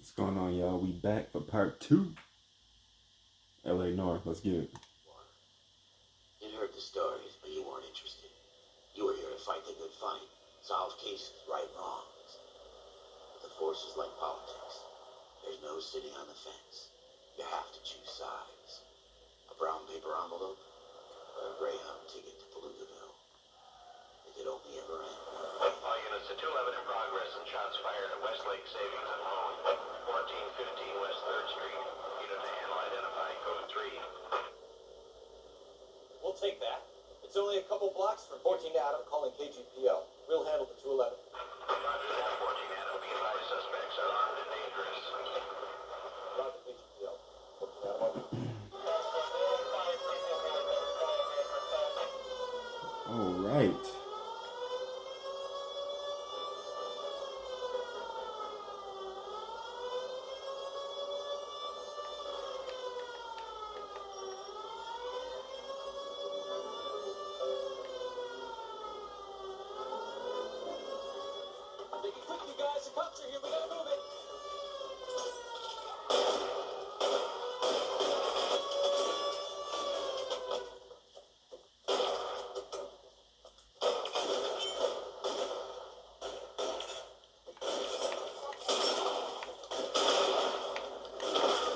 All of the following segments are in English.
What's going on, y'all? We back for part two. L.A. Noire, let's get it. You'd heard the stories, but you weren't interested. You were here to fight the good fight, solve cases, right wrongs. But the force is like politics. There's no sitting on the fence. You have to choose sides. A brown paper envelope or a Greyhound ticket to Palookaville. It could only ever end. All units to 211 in progress and shots fired at Westlake Savings and Loan, 1415 West 3rd Street. Unit to handle identified code 3. We'll take that. It's only a couple blocks from 14 Adam calling KGPL. We'll handle the 211. Roger that, 14 Adam. Be advised, suspects are armed and dangerous. Roger KGPL. 14 Adam over. All right. Take it quick, you guys. The cops are here. We gotta move it.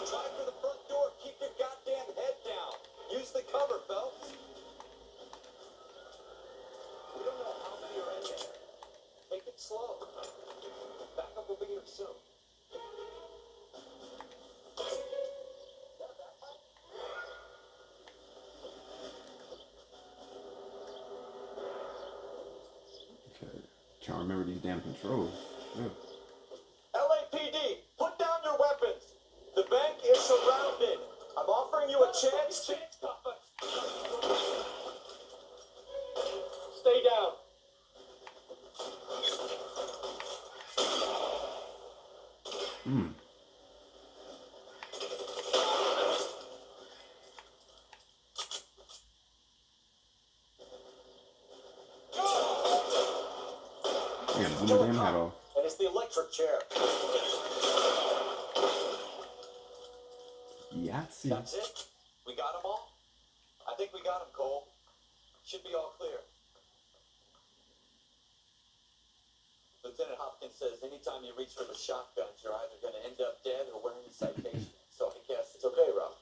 Try for the front door. Keep your goddamn head down. Use the cover, Phelps. We don't know how many are in there. Take it slow. Backup will be here soon. Okay. Trying to remember these damn controls. Yeah. LAPD, put down your weapons. The bank is surrounded. I'm offering you a chance to... Stay down. Yeah, blew my damn hat off. And it's the electric chair. Yahtzee. That's it? We got them all? I think we got them, Cole. Should be all clear. Lieutenant Hopkins says anytime you reach for the shotguns, you're either going to end up dead or wearing a citation. So I guess it's okay, Ralph.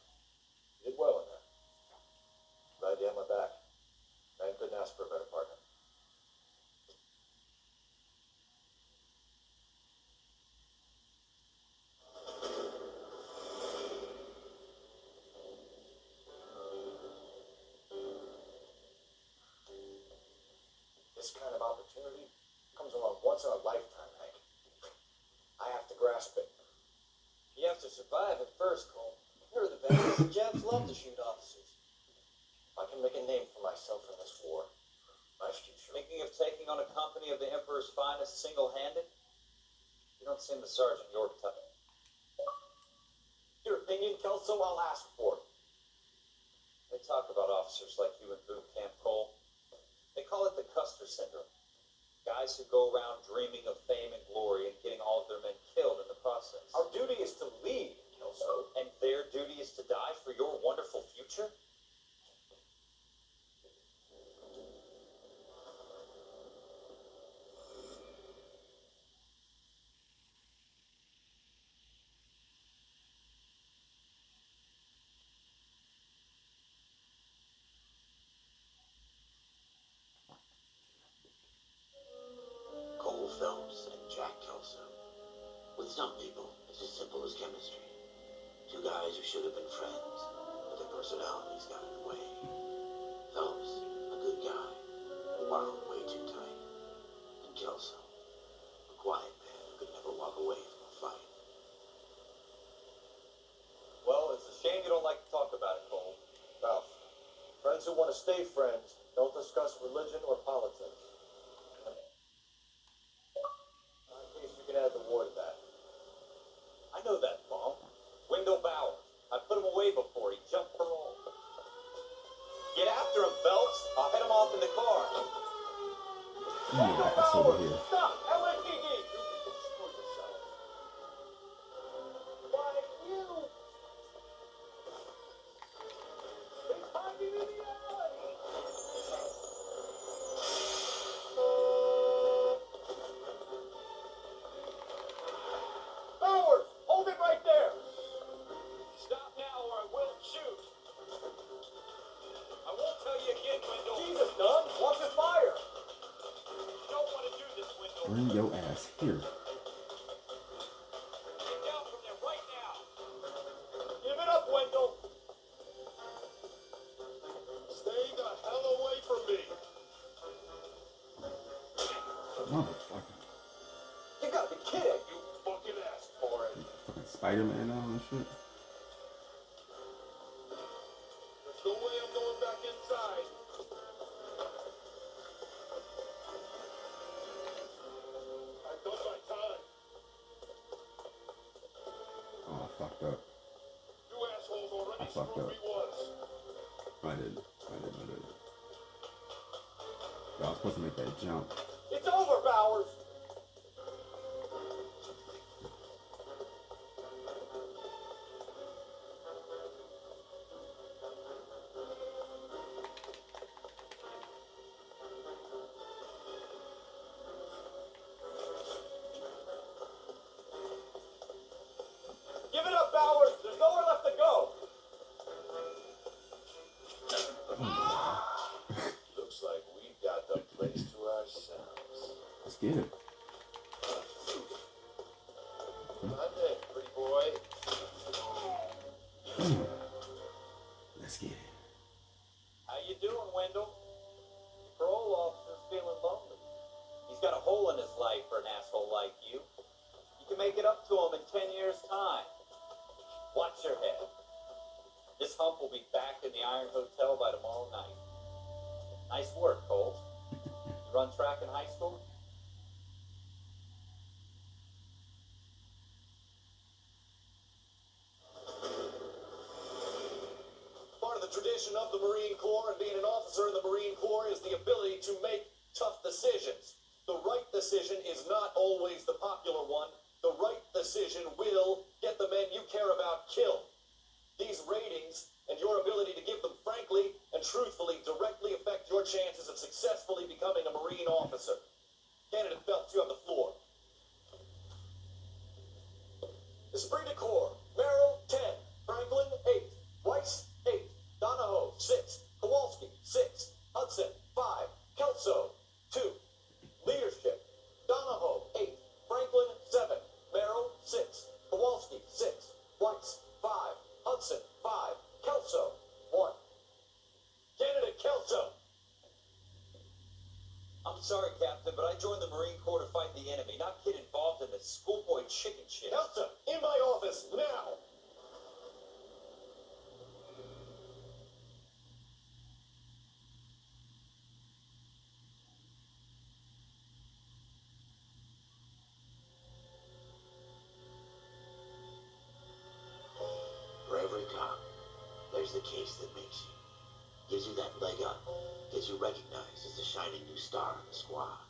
You did well in there. Glad you had my back. I couldn't ask for a better partner. This kind of opportunity comes along once in a lifetime, Hank. I have to grasp it. You have to survive at first, Cole. Here are the veterans. The Japs love to shoot officers. I can make a name for myself in this war. My future. Thinking of taking on a company of the Emperor's finest single-handed? You don't seem the Sergeant York type. Your opinion, Kelso, I'll ask for it. They talk about officers like you in boot camp, Cole. They call it the Custer syndrome. Guys who go around dreaming of fame and glory and getting all of their men killed in the process. Our duty is to lead, Kelso. And their duty is to die for your wonderful future? Cole Phelps and Jack Kelso. With some people, it's as simple as chemistry. Two guys who should have been friends, but their personalities got in the way. Phelps, a good guy, wound way too tight. And Kelso, a quiet man who could never walk away from a fight. Well, it's a shame you don't like to talk about it, Cole. Ralph, friends who want to stay friends don't discuss religion or politics. In case you can add the war to that. I know that bomb. Wendell Bauer. I put him away before he jumped parole. Get after him, Phelps. I'll head him off in the car. Ass over here. Stop! LAPD! Spider-Man now and shit. There's no way I'm going back inside. I've done my time. Oh, I fucked up. You assholes already I fucked screwed up. me once. I did. Y'all was supposed to make that jump. It's over, Bowers. Give it up, Bowers. There's nowhere left to go. Looks like we've got the place to ourselves. Let's get it. Monday, pretty boy. Let's get it. How you doing, Wendell? Your parole officer's feeling lonely. He's got a hole in his life for an asshole like you. You can make it up to him in 10 years' time. Watch your head. This hump will be back in the Iron Hotel by tomorrow night. Nice work, Cole. You run track in high school? Part of the tradition of the Marine Corps and being an officer in the Marine Corps is the ability to make tough decisions. The right decision is not always the popular one. The right decision will get the men you care about killed. These ratings and your ability to give them frankly and truthfully directly affect your chances of successfully becoming a Marine officer. Candidate Phelps, you have the floor. Esprit de Corps, Merrill, 10, Franklin, 8, Weiss, 8, Donahoe, 6, Kowalski, 6, Hudson, 5, Kelso, 2. Leadership, Donahoe, 8, Franklin, 7, Merrill, 6, Kowalski, 6, Weiss, 5, Hudson, 5, Kelso, 1. Candidate Kelso. I'm sorry, Captain, but I joined the Marine Corps to fight the enemy, not get involved in this schoolboy chicken shit. Kelso, in my office, now. For every cop, there's the case that makes you. Gives you that leg up. Gets you recognized as the shining new star in the squad.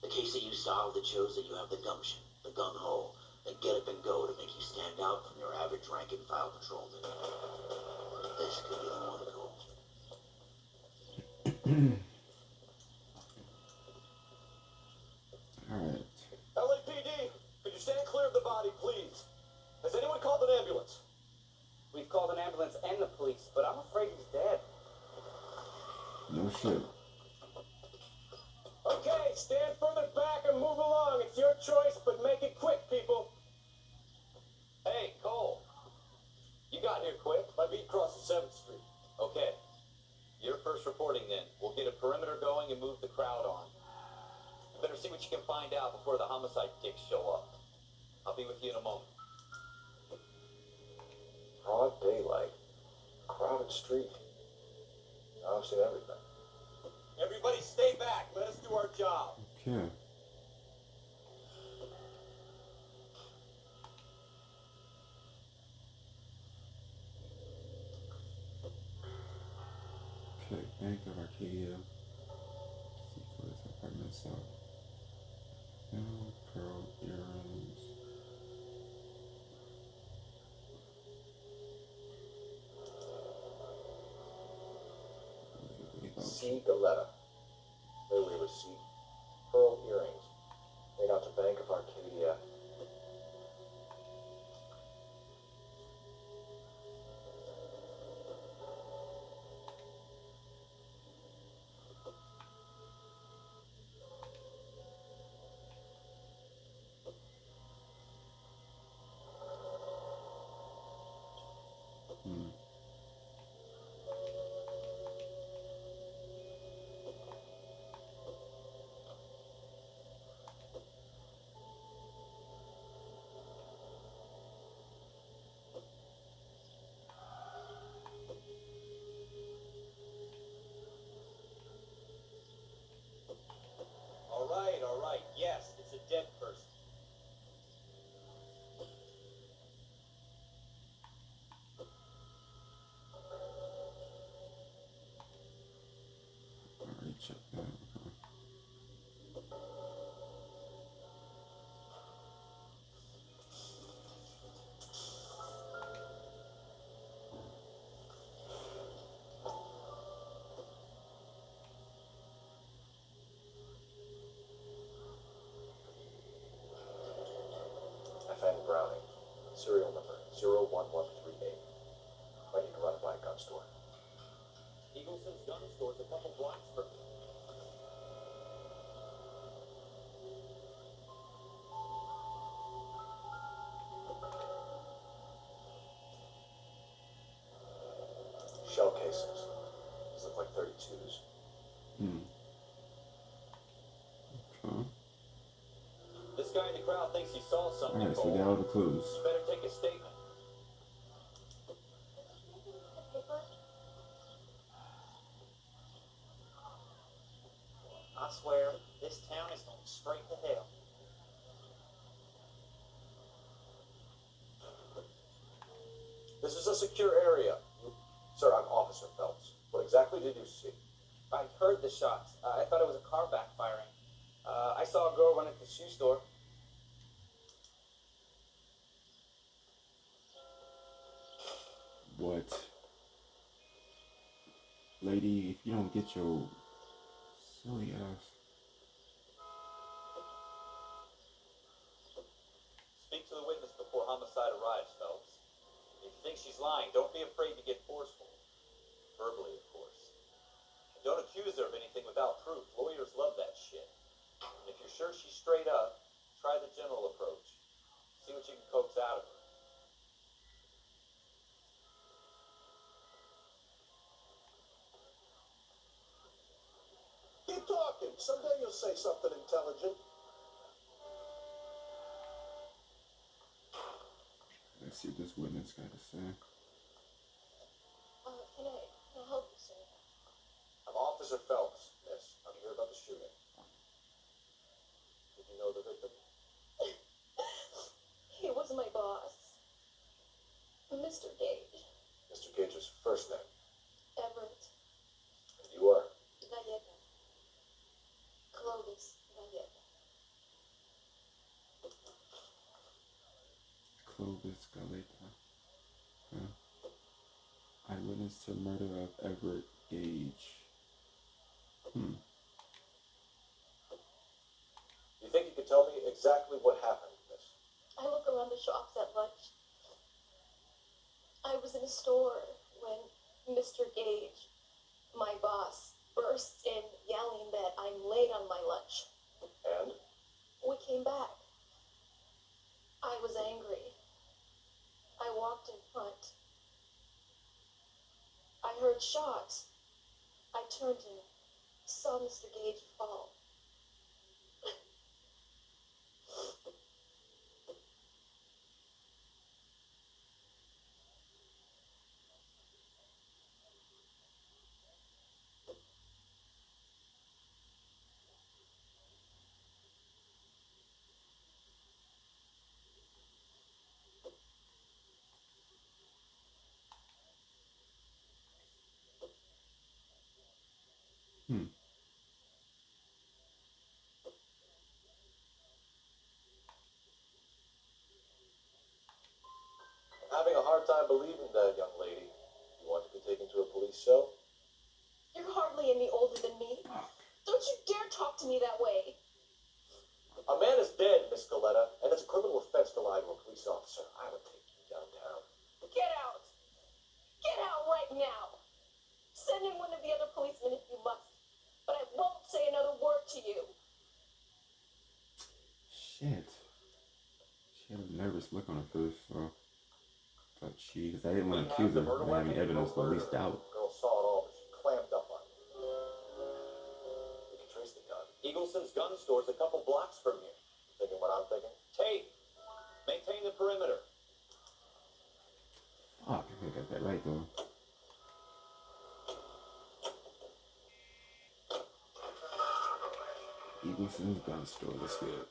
The case that you solve that shows that you have the gumption, the gung-ho, the get up and go to make you stand out from your average rank and file patrolman. This could be the one, Cole. Alright. LAPD, could you stand clear of the body, please? Has anyone called an ambulance? We've called an ambulance and the police, but I'm afraid he's dead. No shit. Okay, stand further back and move along. It's your choice, but make it quick, people. Hey, Cole. You got here quick. My beat crosses 7th Street. Okay. You're first reporting then. We'll get a perimeter going and move the crowd on. You better see what you can find out before the homicide dicks show up. I'll be with you in a moment. Broad daylight. Crowded street. I've seen everything. Everybody stay back. Let us do our job. Okay. Okay, Bank of Arcadia. Secrets apartment south. Pearl earrings. C. Galetta. Railway receipt. Pearl earrings. Made out to Bank of Arcadia. Serial number 01138. I need to run it by a gun store. Eagleson's gun store's a couple blocks from here. Shell casings. These look like 32s. Okay. This guy in the crowd thinks he saw something. Alright, so we got all the clues. You better take a statement. I swear, this town is going straight to hell. This is a secure area. Sir, I'm Officer Phelps. What exactly did you see? I heard the shots. I thought it was a car backfiring. I saw a girl run into the shoe store. What? Lady, if you don't get your silly ass. Speak to the witness before homicide arrives, Phelps. If you think she's lying, don't be afraid to get forceful. Verbally, of course. And don't accuse her of anything without proof. Lawyers love that shit. And if you're sure she's straight up, try the general approach. See what you can coax out of her. Keep talking. Someday you'll say something intelligent. Let's see what this witness got to say. Can I help you, sir? I'm Officer Phelps, miss. I'm here about the shooting. Did you know the victim? He was my boss, Mr. Gage. Mr. Gage's first name. Everett And you are? Galleta. Clovis Galleta. Clovis Galeta. Eyewitness to murder of Everett Gage. You think you could tell me exactly what happened, miss? I look around the shops at lunch. I was in a store when Mr. Gage, my boss, bursts in yelling that I'm late on my lunch. And? We came back. I was angry. I walked in front. I heard shots. I turned and saw Mr. Gage fall. I'm having a hard time believing that, young lady. You want to be taken to a police cell? You're hardly any older than me. Don't you dare talk to me that way. A man is dead, Miss Galetta, and it's a criminal offense to lie to a police officer. I would take you downtown. Get out. Get out right now. Send in one of the other policemen if you must. But I won't say another word to you. Shit. She had a nervous look on her face, so. But because I didn't want to accuse her. I didn't have any evidence, but at least doubt. Girl saw it all, but she clammed up on it. We can trace the gun. Eagleson's gun store's a couple blocks from here. Thinking what I'm thinking? Tape. Maintain the perimeter. Fuck, I think I got that right though. Eagleson's gun store, that's good.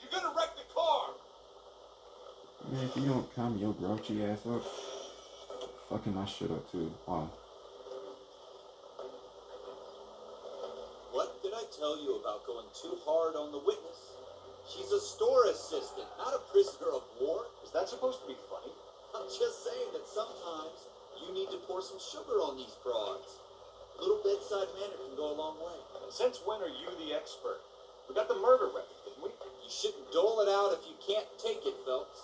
You're gonna wreck the car. Man, if you don't calm your grouchy ass up, fucking my shit up too. Wow. What did I tell you about going too hard on the witness? She's a store assistant, not a prisoner of war. Is that supposed to be funny? I'm just saying that sometimes you need to pour some sugar on these frauds. A little bedside manner can go a long way. Since when are you the expert? We got the murder record, didn't we? You shouldn't dole it out if you can't take it, Phelps.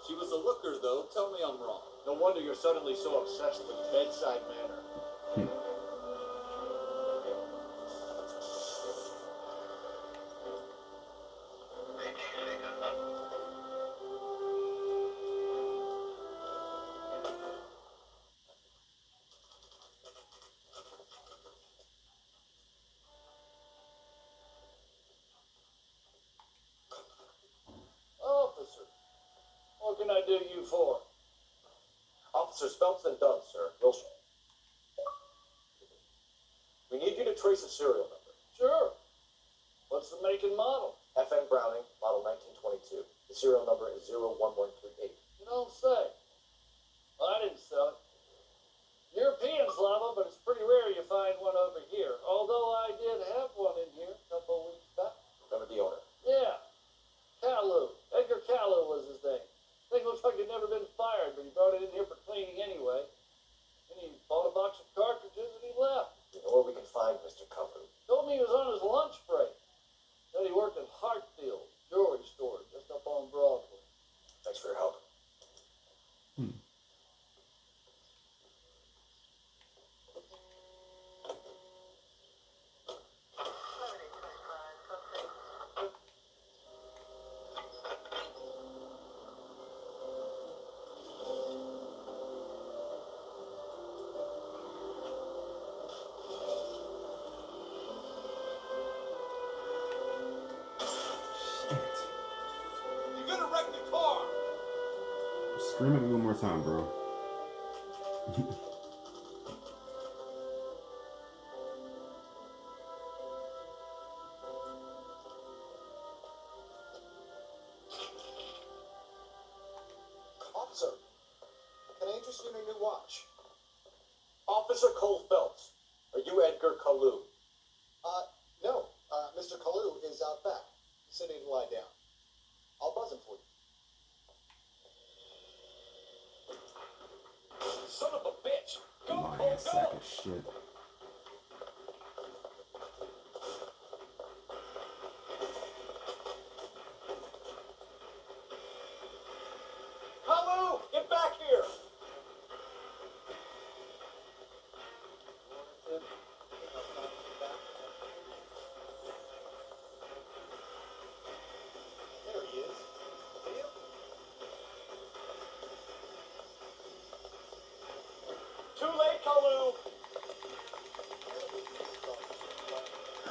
She was a looker, though. Tell me I'm wrong. No wonder you're suddenly so obsessed with bedside manner. Officer, what can I do you for? Officers Phelps and Dunn, sir. Wilshire. We need you to trace a serial number. Sure. What's the make and model? FN Browning, model 1922. The serial number is 01138. You don't say. Well, I didn't sell it. Europeans love them, but it's pretty rare you find one over here. Although I did have one in here a couple of weeks back. Remember the owner? Yeah. Callu. Edgar Callu was his name. Thing looks like he'd never been fired, but he brought it in here for cleaning anyway. Then he bought a box of cartridges and he left. You know where we can find Mr. Kalu? Told me he was on his lunch break. Said he worked at Hartfield jewelry store just up on Broadway. Thanks for your help. You're gonna wreck the car! Scream at me one more time, bro. Officer, can I interest you in a new watch? Officer Cole Phelps. Are you Edgar Kalu? No. Mr. Kalu is out back. He said he'd lie down. I'll buzz him for you. Son of a bitch! Go, Lying Cole, sack go! of shit. Kalu! Get back here! There he is. See him? Too late, Kalu!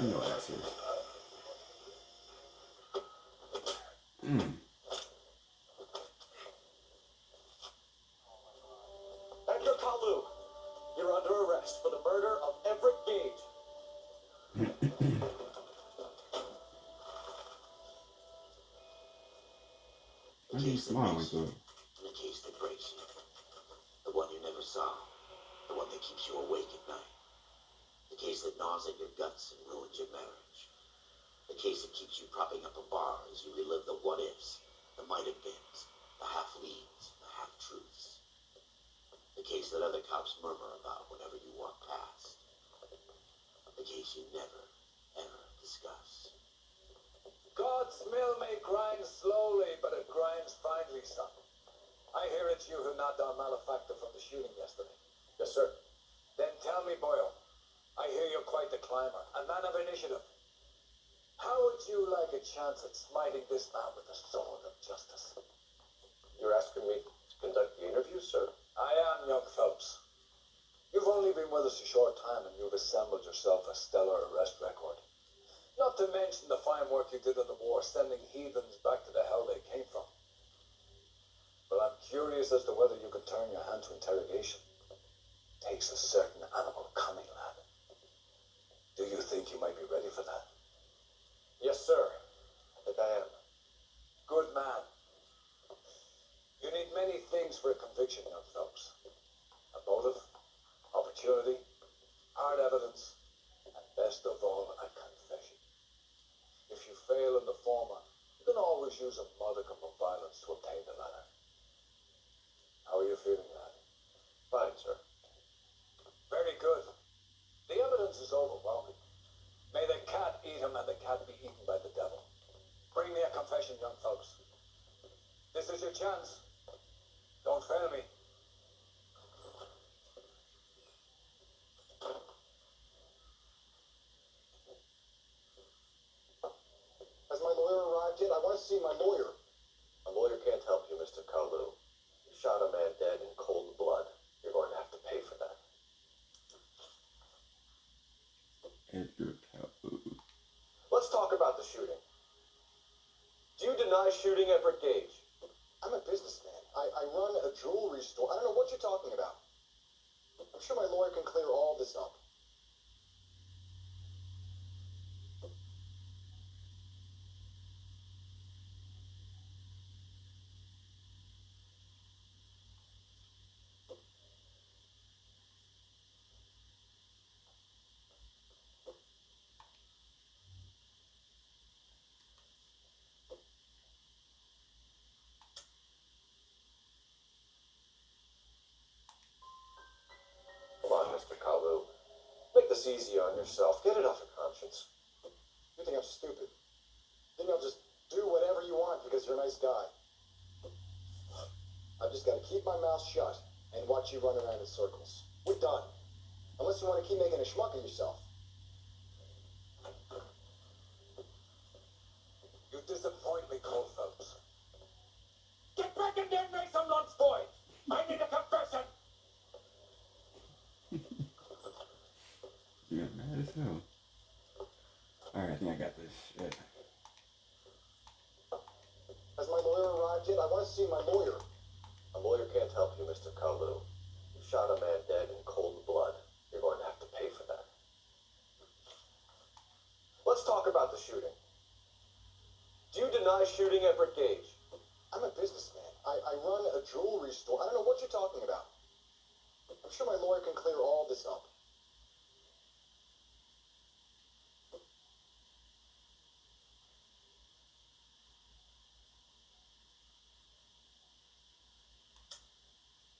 You know that's it. Edgar Kalu, you're under arrest for the murder of Everett Gage. Why do you smile like that? And the case that breaks you. The one you never saw. The one that keeps you awake at night. The case that gnaws at your guts and ruins your marriage. The case that keeps you propping up a bar as you relive the what-ifs, the might-have-beens, the half-leads, the half-truths. The case that other cops murmur about whenever you walk past. The case you never, ever discuss. God's mill may grind slowly, but it grinds finely, son. I hear it's you who knocked down Malefactor from the shooting yesterday. Yes, sir. Then tell me, Boyle, I hear you're quite the climber, a man of initiative. How would you like a chance at smiting this man with the sword of justice? You're asking me to conduct the interview, sir? I am, young Phelps. You've only been with us a short time, and you've assembled yourself a stellar arrest record. Not to mention the fine work you did in the war, sending heathens back to the hell they came from. But I'm curious as to whether you could turn your hand to interrogation. Takes a certain animal cunning, lad. Do you think you might be ready for that? Yes, sir. I think I am. Good man. You need many things for a conviction, young Phelps. A motive, opportunity, hard evidence, and best of all, a confession. If you fail in the former, you can always use a modicum of violence to obtain the latter. How are you feeling, lad? Fine, sir. Very good. The evidence is overwhelming. May the cat eat him and the cat be eaten by chance. Don't fail me. Has my lawyer arrived yet? I want to see my lawyer. A lawyer can't help you, Mr. Kalu. You shot a man dead in cold blood. You're going to have to pay for that. Edgar Capu. Let's talk about the shooting. Do you deny shooting Everett Gage? I'm a businessman. I run a jewelry store. I don't know what you're talking about. I'm sure my lawyer can clear all this up. Come on, Mr. Kalu. Make this easy on yourself. Get it off your conscience. You think I'm stupid? You think I'll just do whatever you want because you're a nice guy? I've just got to keep my mouth shut and watch you run around in circles. We're done. Unless you want to keep making a schmuck of yourself. You disappoint me, Cole Phelps. Get back in there and make some lunch, boy. I need a confession. You're mad as hell. Alright, I think I got this. Shit. Has my lawyer arrived yet? I want to see my lawyer. A lawyer can't help you, Mr. Kalu. You shot a man dead in cold blood. You're going to have to pay for that. Let's talk about the shooting. Do you deny shooting Everett Gage? I'm a businessman. I run a jewelry store. I don't know what you're talking about. I'm sure my lawyer can clear all this up.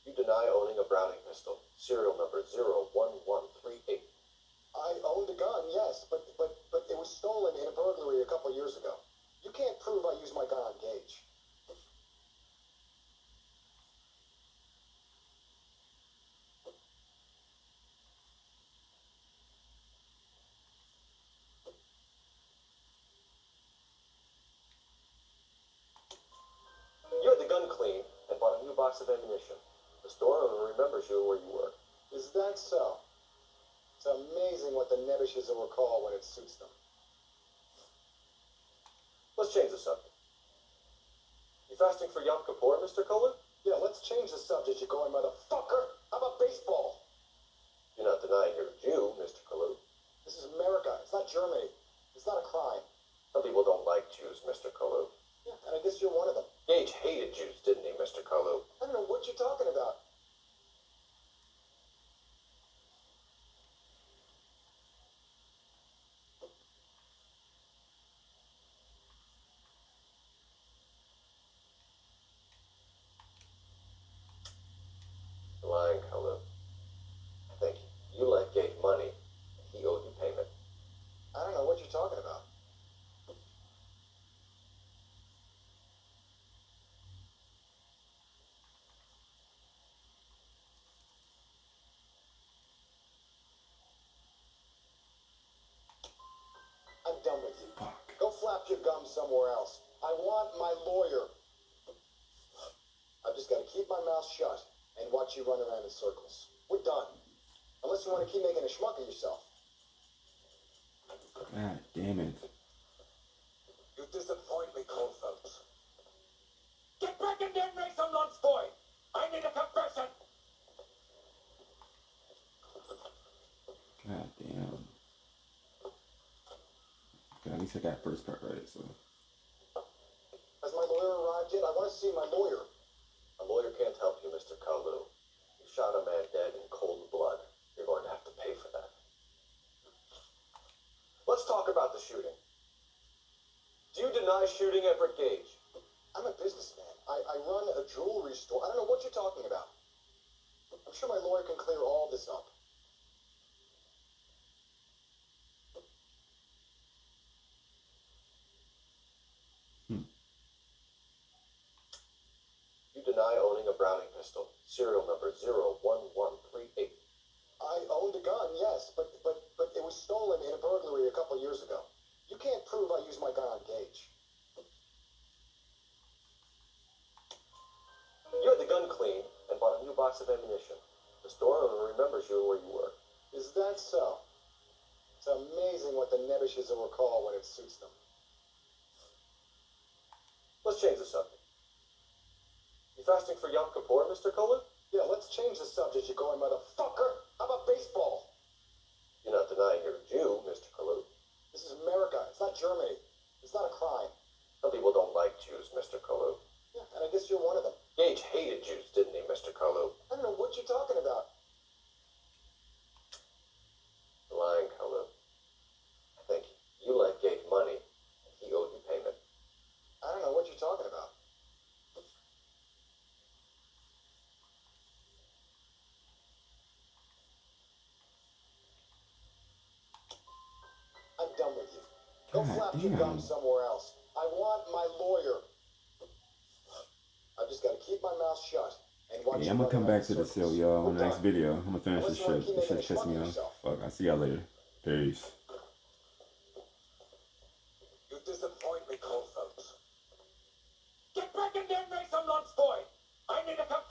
You deny owning a Browning pistol, serial number 01138. I owned a gun, yes, but it was stolen in a burglary a couple years ago. You can't prove I used my gun on Gage. You had the gun cleaned and bought a new box of ammunition. The store owner remembers you and where you were. Is that so? It's amazing what the nebbishes will recall when it suits them. Let's change the subject. You fasting for Yom Kippur, Mr. Kalu? Yeah, let's change the subject, you going motherfucker. How about baseball? You're not denying you're a Jew, Mr. Kalu. This is America. It's not Germany. It's not a crime. Some people don't like Jews, Mr. Kalu. Yeah, and I guess you're one of them. Gage hated Jews, didn't he, Mr. Kalu? I don't know what you're talking about. You're lying, Kalu. I think you lent Gage money. He owed you payment. I don't know what you're talking about. I'm done with you. Fuck. Go flap your gums somewhere else. I want my lawyer. I've just got to keep my mouth shut and watch you run around in circles. We're done. Unless you want to keep making a schmuck of yourself. God damn it. You disappoint me, Cole Phelps. Get back in there and make some lunch, boy. I need a confession. God damn. Okay, at least I got first part right, so. Has my lawyer arrived yet? I want to see my lawyer. A lawyer can't help you, Mr. Kalu. You shot a man dead in cold blood. You're going to have to pay for that. Let's talk about the shooting. Do you deny shooting Everett Gage? I'm a businessman. I run a jewelry store. I don't know what you're talking about. I'm sure my lawyer can clear all this up. deny owning a Browning pistol, serial number 01138. I owned a gun, yes, but it was stolen in a burglary a couple years ago. You can't prove I used my gun on Gage. You had the gun cleaned and bought a new box of ammunition. The store owner remembers you and where you were. Is that so? It's amazing what the nebbishes will recall when it suits them. Let's change the subject. You fasting for Yom Kippur, Mr. Kalu? Yeah, let's change the subject, you going motherfucker. How about baseball? You're not denying you're a Jew, Mr. Kalu. This is America. It's not Germany. It's not a crime. Some people don't like Jews, Mr. Kalu. Yeah, and I guess you're one of them. Gage hated Jews, didn't he, Mr. Kalu? I don't know what you're talking about. You're lying, Kalu. I think you lent Gage money, and he owed you payment. I don't know what you're talking about. I'm done with you. Go God flap your damn. gum somewhere else. I want my lawyer. I've just got to keep my mouth shut and watch. Yeah, I'm gonna come back to the cell, y'all, on the next video. I'm gonna finish this shit. This shit pissed me off. Fuck, I'll see y'all later. Peace. You disappoint me, Cold Phelps. Get back in there and make some lunch, boy. I need a cup